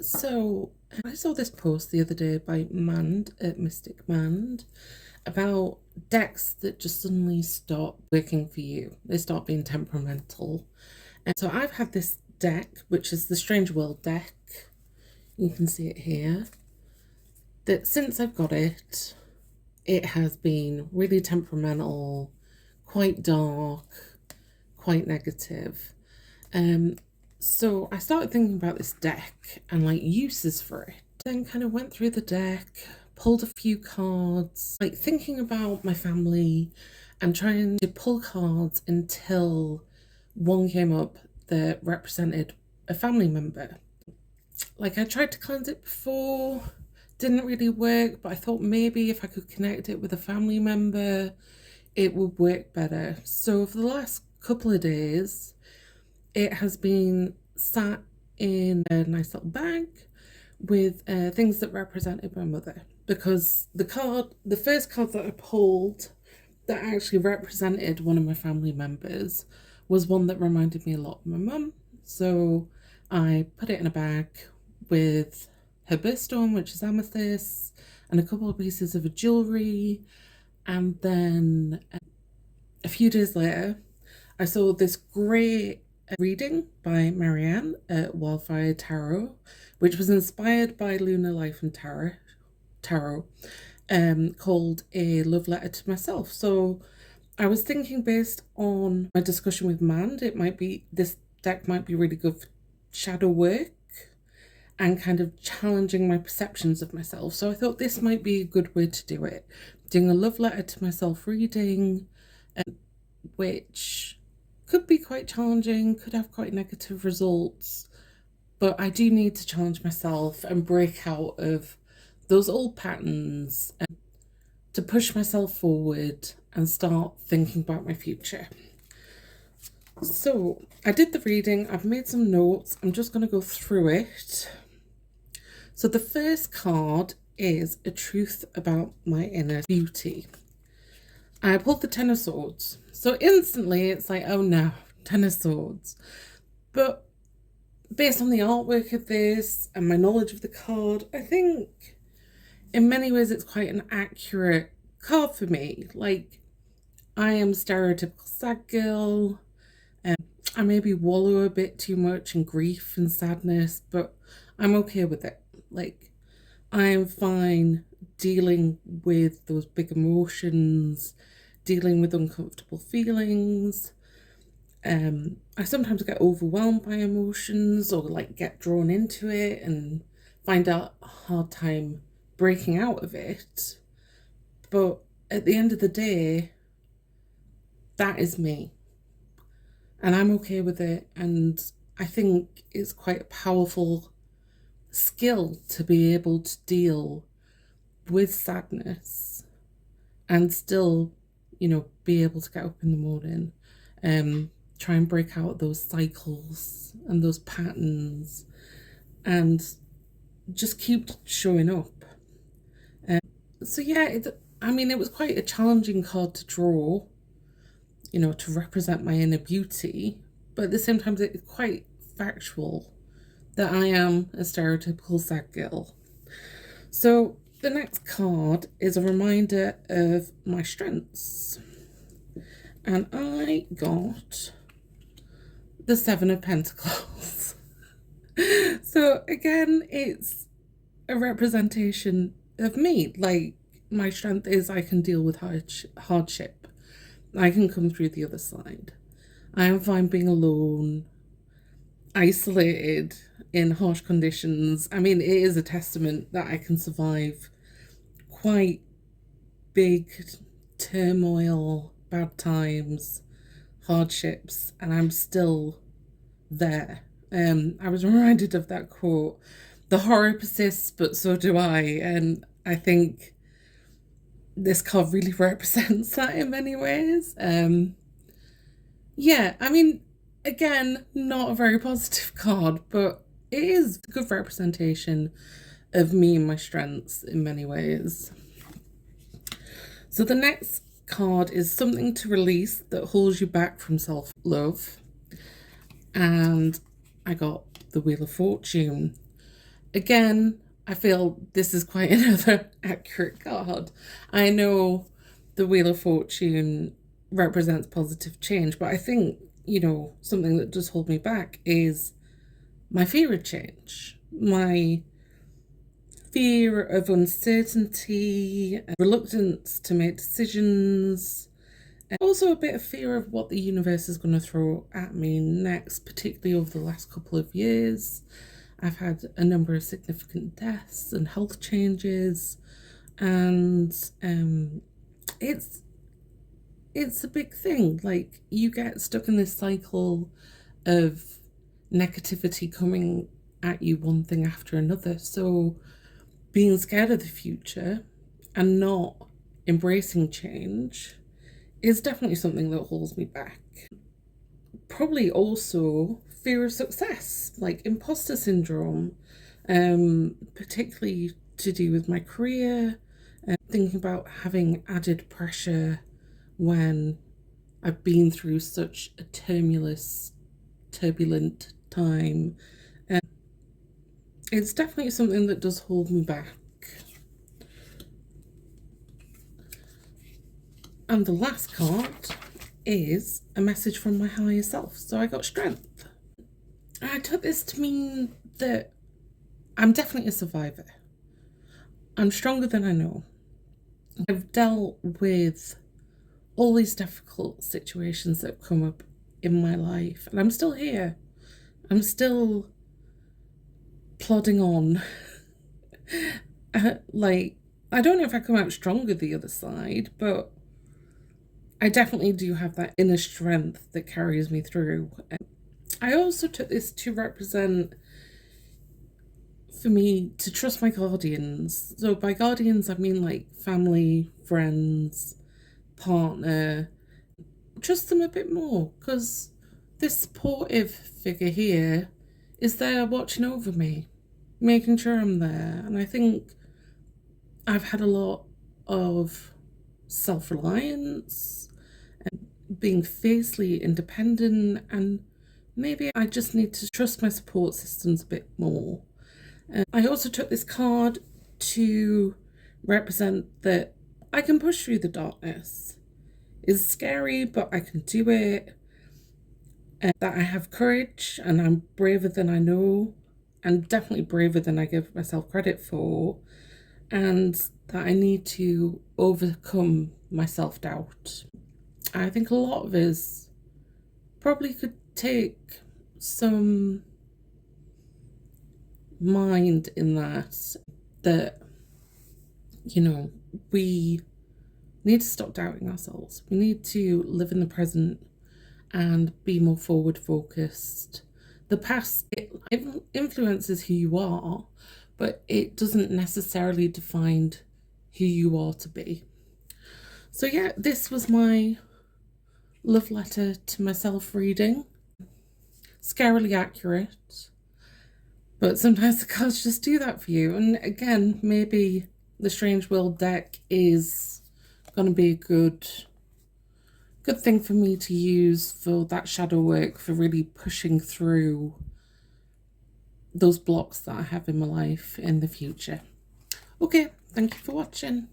So I saw this post the other day by Mand at Mystic Mand about decks that just suddenly stop working for you. They start being temperamental. And so I've had this deck, which is the Strange World deck. You can see it here. That since I've got it, it has been really temperamental, quite dark, quite negative. So I started thinking about this deck and like uses for it. Then kind of went through the deck, pulled a few cards, like thinking about my family and trying to pull cards until one came up that represented a family member. Like I tried to cleanse it before, didn't really work, but I thought maybe if I could connect it with a family member, it would work better. So for the last couple of days, it has been sat in a nice little bag with things that represented my mother, because the first card that I pulled that actually represented one of my family members was one that reminded me a lot of my mum. So I put it in a bag with her birthstone, which is amethyst, and a couple of pieces of jewellery. And then a few days later, I saw this great reading by Marianne at Wildfire Tarot, which was inspired by Lunar Life and Tarot, called A Love Letter to Myself. So I was thinking, based on my discussion with Mand, this deck might be really good for shadow work and kind of challenging my perceptions of myself. So I thought this might be a good way to do it. Doing a love letter to myself reading, which could be quite challenging, could have quite negative results, but I do need to challenge myself and break out of those old patterns and to push myself forward and start thinking about my future. So I did the reading, I've made some notes, I'm just going to go through it. So the first card is a truth about my inner beauty. I pulled the Ten of Swords. So instantly it's like, oh no, Ten of Swords. But based on the artwork of this and my knowledge of the card, I think in many ways it's quite an accurate card for me. Like, I am stereotypical sad girl. I maybe wallow a bit too much in grief and sadness, but I'm okay with it. Like, I am fine dealing with those big emotions, dealing with uncomfortable feelings. I sometimes get overwhelmed by emotions or like get drawn into it and find a hard time breaking out of it. But at the end of the day, that is me. And I'm okay with it. And I think it's quite a powerful skill to be able to deal with sadness and still, be able to get up in the morning, try and break out those cycles and those patterns and just keep showing up. So yeah, it was quite a challenging card to draw, to represent my inner beauty, but at the same time it's quite factual that I am a stereotypical sad girl. So the next card is a reminder of my strengths. And I got the Seven of Pentacles. So again, it's a representation of me. Like, my strength is I can deal with hardship. I can come through the other side. I am fine being alone, isolated in harsh conditions. I mean, it is a testament that I can survive quite big turmoil, bad times, hardships, and I'm still there. I was reminded of that quote, the horror persists, but so do I. And I think this card really represents that in many ways. Again, not a very positive card, but it is a good representation of me and my strengths in many ways. So the next card is something to release that holds you back from self-love. And I got the Wheel of Fortune. Again, I feel this is quite another accurate card. I know the Wheel of Fortune represents positive change, but I think, something that does hold me back is my fear of change, my fear of uncertainty, reluctance to make decisions, and also a bit of fear of what the universe is going to throw at me next, particularly over the last couple of years. I've had a number of significant deaths and health changes, and it's a big thing. Like, you get stuck in this cycle of negativity coming at you, one thing after another. So being scared of the future and not embracing change is definitely something that holds me back. Probably also fear of success, like imposter syndrome, particularly to do with my career, thinking about having added pressure when I've been through such a turbulent time. It's definitely something that does hold me back. And the last card is a message from my higher self. So I got strength. I took this to mean that I'm definitely a survivor. I'm stronger than I know. I've dealt with all these difficult situations that have come up in my life, and I'm still here. I'm still plodding on. I don't know if I come out stronger the other side, but I definitely do have that inner strength that carries me through. I also took this to represent, for me, to trust my guardians. So by guardians, I mean like family, friends, partner. Trust them a bit more, because this supportive figure here is there watching over me, making sure I'm there. And I think I've had a lot of self-reliance and being fiercely independent, and maybe I just need to trust my support systems a bit more. I also took this card to represent that I can push through the darkness. It's scary, but I can do it. And that I have courage and I'm braver than I know, and definitely braver than I give myself credit for. And that I need to overcome my self-doubt. I think a lot of us probably could take some mind in that we need to stop doubting ourselves. We need to live in the present and be more forward focused. The past, it influences who you are, but it doesn't necessarily define who you are to be. So yeah, this was my love letter to myself reading. Scarily accurate, but sometimes the cards just do that for you. And again, maybe the Strange World deck is going to be a good thing for me to use for that shadow work, for really pushing through those blocks that I have in my life in the future. Okay, thank you for watching.